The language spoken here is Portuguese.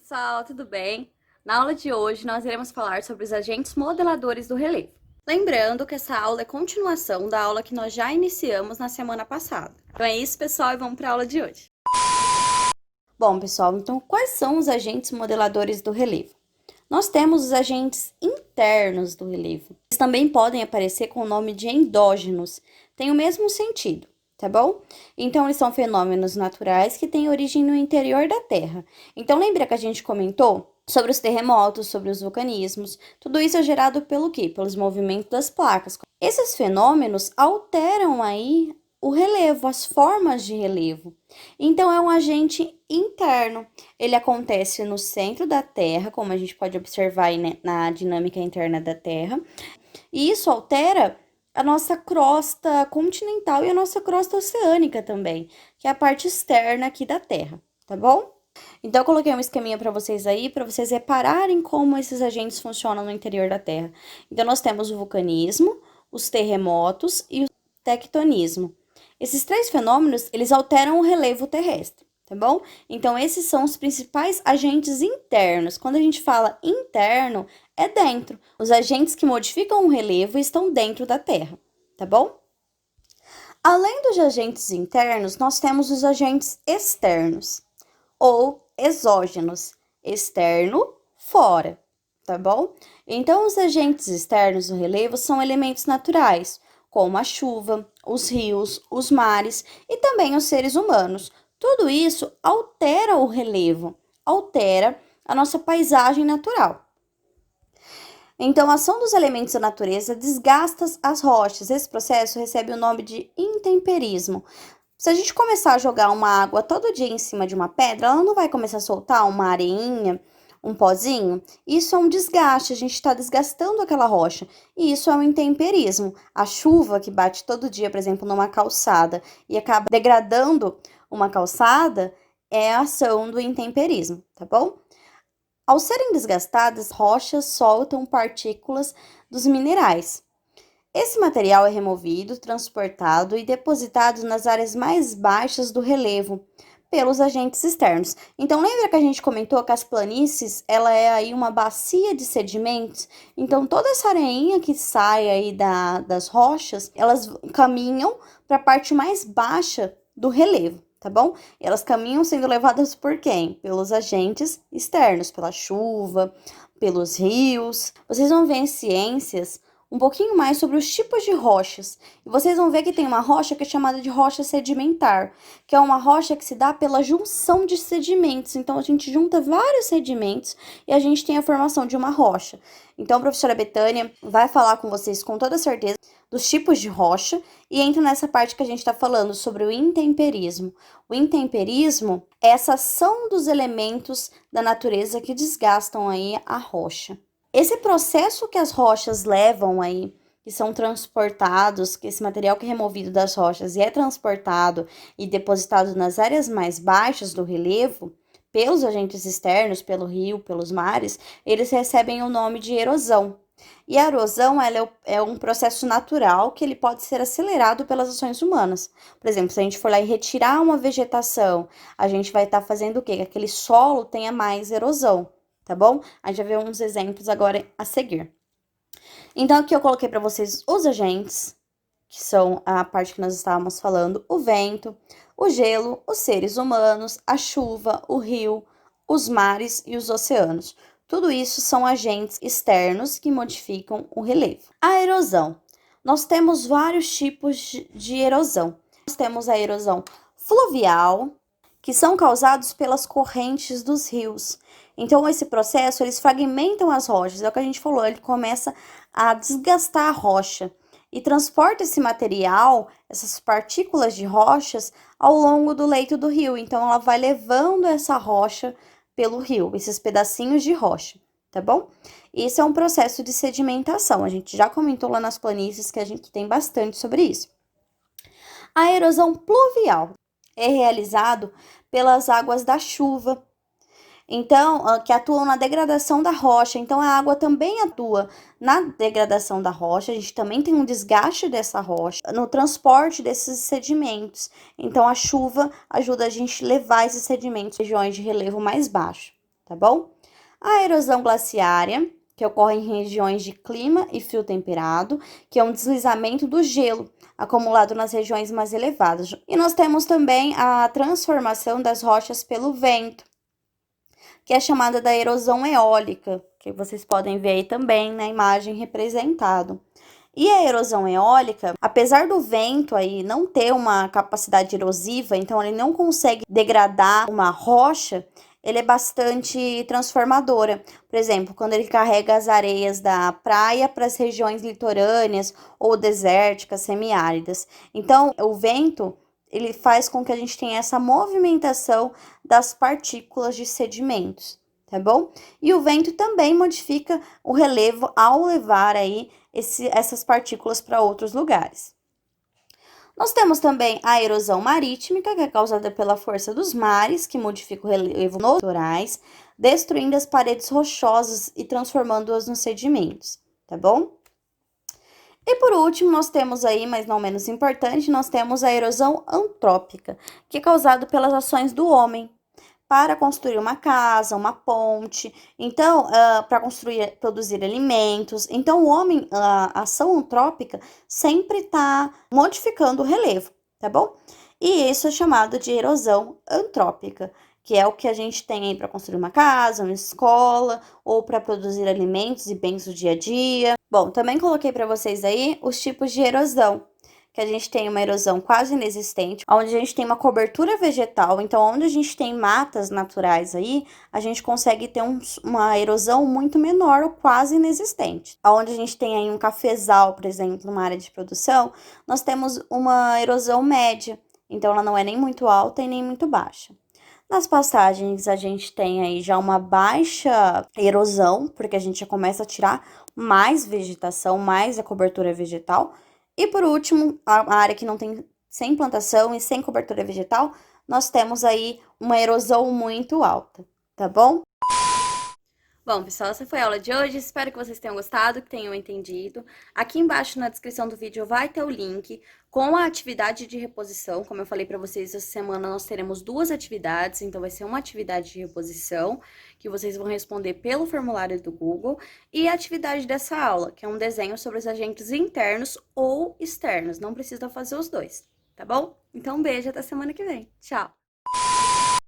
pessoal, tudo bem? Na aula de hoje, nós iremos falar sobre os agentes modeladores do relevo. Lembrando que essa aula é continuação da aula que nós já iniciamos na semana passada. Então é isso, pessoal, e vamos para a aula de hoje. Bom, pessoal, então quais são os agentes modeladores do relevo? Nós temos os agentes internos do relevo. Eles também podem aparecer com o nome de endógenos, tem o mesmo sentido, tá bom? Então, eles são fenômenos naturais que têm origem no interior da Terra. Então, lembra que a gente comentou sobre os terremotos, sobre os vulcanismos? Tudo isso é gerado pelo quê? Pelos movimentos das placas. Esses fenômenos alteram aí o relevo, as formas de relevo. Então, é um agente interno. Ele acontece no centro da Terra, como a gente pode observar aí, né, na dinâmica interna da Terra. E isso altera a nossa crosta continental e a nossa crosta oceânica também, que é a parte externa aqui da Terra, tá bom? Então, eu coloquei um esqueminha para vocês aí, para vocês repararem como esses agentes funcionam no interior da Terra. Então, nós temos o vulcanismo, os terremotos e o tectonismo. Esses três fenômenos, eles alteram o relevo terrestre, tá bom? Então, esses são os principais agentes internos. Quando a gente fala interno, é dentro. Os agentes que modificam o relevo estão dentro da Terra, tá bom? Além dos agentes internos, nós temos os agentes externos ou exógenos, externo, fora, tá bom? Então, os agentes externos do relevo são elementos naturais, como a chuva, os rios, os mares e também os seres humanos. Tudo isso altera o relevo, altera a nossa paisagem natural. Então, a ação dos elementos da natureza desgasta as rochas. Esse processo recebe o nome de intemperismo. Se a gente começar a jogar uma água todo dia em cima de uma pedra, ela não vai começar a soltar uma areinha, um pozinho? Isso é um desgaste, a gente está desgastando aquela rocha. E isso é um intemperismo. A chuva que bate todo dia, por exemplo, numa calçada e acaba degradando uma calçada é a ação do intemperismo, tá bom? Ao serem desgastadas, rochas soltam partículas dos minerais. Esse material é removido, transportado e depositado nas áreas mais baixas do relevo pelos agentes externos. Então, lembra que a gente comentou que as planícies, ela é aí uma bacia de sedimentos? Então, toda essa areinha que sai aí das rochas, elas caminham para a parte mais baixa do relevo, tá bom? E elas caminham sendo levadas por quem? Pelos agentes externos, pela chuva, pelos rios. Vocês vão ver em ciências um pouquinho mais sobre os tipos de rochas. E vocês vão ver que tem uma rocha que é chamada de rocha sedimentar, que é uma rocha que se dá pela junção de sedimentos. Então, a gente junta vários sedimentos e a gente tem a formação de uma rocha. Então, a professora Betânia vai falar com vocês com toda certeza dos tipos de rocha e entra nessa parte que a gente está falando sobre o intemperismo. O intemperismo é essa ação dos elementos da natureza que desgastam aí a rocha. Esse processo que as rochas levam aí, que são transportados, que esse material que é removido das rochas e é transportado e depositado nas áreas mais baixas do relevo, pelos agentes externos, pelo rio, pelos mares, eles recebem o nome de erosão. E a erosão, ela é um processo natural que ele pode ser acelerado pelas ações humanas. Por exemplo, se a gente for lá e retirar uma vegetação, a gente vai estar fazendo o quê? Que aquele solo tenha mais erosão. Tá bom? A gente vai ver uns exemplos agora a seguir. Então, aqui eu coloquei para vocês os agentes, que são a parte que nós estávamos falando: o vento, o gelo, os seres humanos, a chuva, o rio, os mares e os oceanos. Tudo isso são agentes externos que modificam o relevo. A erosão. Nós temos vários tipos de erosão. Nós temos a erosão fluvial, que são causados pelas correntes dos rios. Então, esse processo, eles fragmentam as rochas, é o que a gente falou, ele começa a desgastar a rocha e transporta esse material, essas partículas de rochas, ao longo do leito do rio. Então, ela vai levando essa rocha pelo rio, esses pedacinhos de rocha, tá bom? Isso é um processo de sedimentação, a gente já comentou lá nas planícies que a gente tem bastante sobre isso. A erosão pluvial é realizado pelas águas da chuva, então, que atuam na degradação da rocha. Então, a água também atua na degradação da rocha. A gente também tem um desgaste dessa rocha, no transporte desses sedimentos. Então, a chuva ajuda a gente a levar esses sedimentos em regiões de relevo mais baixo, tá bom? A erosão glaciária, que ocorre em regiões de clima e frio temperado, que é um deslizamento do gelo acumulado nas regiões mais elevadas. E nós temos também a transformação das rochas pelo vento, que é chamada da erosão eólica, que vocês podem ver aí também na imagem representado. E a erosão eólica, apesar do vento aí não ter uma capacidade erosiva, então ele não consegue degradar uma rocha, ele é bastante transformadora. Por exemplo, quando ele carrega as areias da praia para as regiões litorâneas ou desérticas, semiáridas. Então, o vento, ele faz com que a gente tenha essa movimentação das partículas de sedimentos, tá bom? E o vento também modifica o relevo ao levar aí essas partículas para outros lugares. Nós temos também a erosão marítmica, que é causada pela força dos mares, que modifica o relevo nos litorais, destruindo as paredes rochosas e transformando-as nos sedimentos, tá bom? E por último, nós temos aí, mas não menos importante, nós temos a erosão antrópica, que é causada pelas ações do homem para construir uma casa, uma ponte, então, para construir, produzir alimentos. Então, o homem, a ação antrópica, sempre está modificando o relevo, tá bom? E isso é chamado de erosão antrópica, que é o que a gente tem aí para construir uma casa, uma escola, ou para produzir alimentos e bens do dia a dia. Bom, também coloquei para vocês aí os tipos de erosão, que a gente tem uma erosão quase inexistente, onde a gente tem uma cobertura vegetal, então onde a gente tem matas naturais aí, a gente consegue ter uma erosão muito menor ou quase inexistente. Onde a gente tem aí um cafezal, por exemplo, numa área de produção, nós temos uma erosão média, então ela não é nem muito alta e nem muito baixa. Nas pastagens, a gente tem aí já uma baixa erosão, porque a gente já começa a tirar mais vegetação, mais a cobertura vegetal. E por último, a área que não tem sem plantação e sem cobertura vegetal, nós temos aí uma erosão muito alta, tá bom? Bom, pessoal, essa foi a aula de hoje. Espero que vocês tenham gostado, que tenham entendido. Aqui embaixo na descrição do vídeo vai ter o link com a atividade de reposição. Como eu falei para vocês, essa semana nós teremos 2 atividades, então vai ser uma atividade de reposição, que vocês vão responder pelo formulário do Google, e a atividade dessa aula, que é um desenho sobre os agentes internos ou externos. Não precisa fazer os dois, tá bom? Então, um beijo, até semana que vem. Tchau!